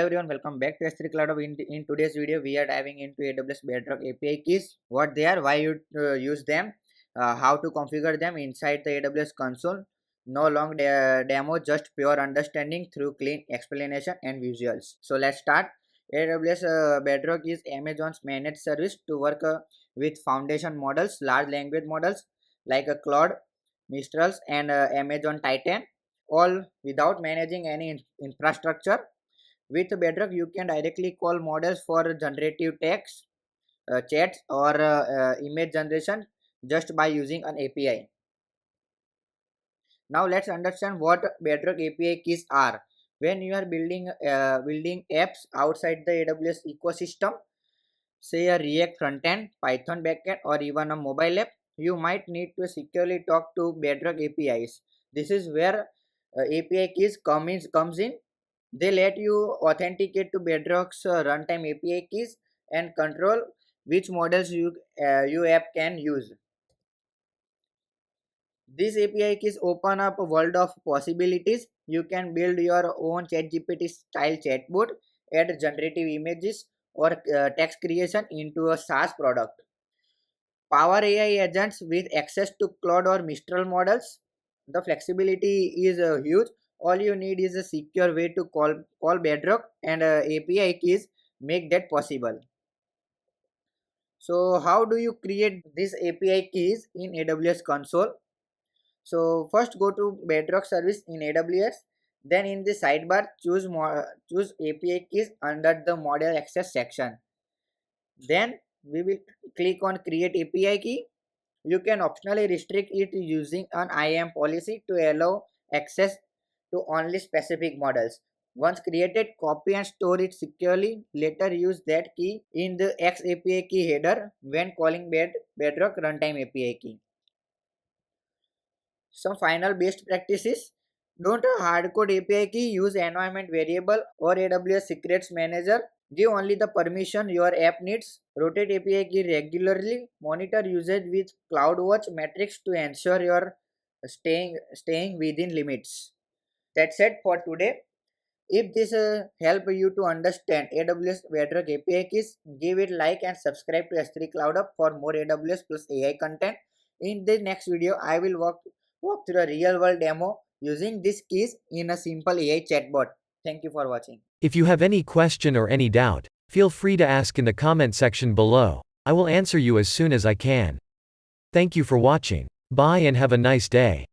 everyone, welcome back to S3 Cloud. In today's video, we are diving into AWS Bedrock API Keys, what they are, why you use them, how to configure them inside the AWS Console. No long demo, just pure understanding through clean explanation and visuals. So let's start. AWS Bedrock is Amazon's managed service to work with foundation models, large language models like Claude, Mistrals, and Amazon Titan, all without managing any infrastructure. With Bedrock, you can directly call models for generative text, chats, or image generation just by using an API. Now let's understand what Bedrock API keys are. When you are building apps outside the AWS ecosystem, say a React frontend, Python backend, or even a mobile app, you might need to securely talk to Bedrock APIs. This is where API keys comes in. They let you authenticate to Bedrock's runtime API keys and control which models your app can use. These API keys open up a world of possibilities. You can build your own ChatGPT style chatbot, add generative images or text creation into a SaaS product. Power AI agents with access to Claude or Mistral models. The flexibility is huge. All you need is a secure way to call Bedrock, and API keys make that possible. So how do you create these API keys in AWS Console? So first go to Bedrock service in AWS. Then in the sidebar choose API keys under the model access section. Then we will click on create API key. You can optionally restrict it using an IAM policy to allow access to only specific models. Once created, copy and store it securely. Later use that key in the XAPI key header when calling Bedrock runtime API key. Some final best practices: don't hardcode API key, use environment variable or AWS secrets manager. Give only the permission your app needs. Rotate API key regularly. Monitor usage with CloudWatch metrics to ensure you're staying within limits. That's it for today. If this help you to understand AWS Bedrock API keys, give it like and subscribe to S3 Cloud Up for more AWS plus AI content. In the next video, I will walk through a real world demo using these keys in a simple AI chatbot. Thank you for watching. If you have any question or any doubt, feel free to ask in the comment section below. I will answer you as soon as I can. Thank you for watching. Bye and have a nice day.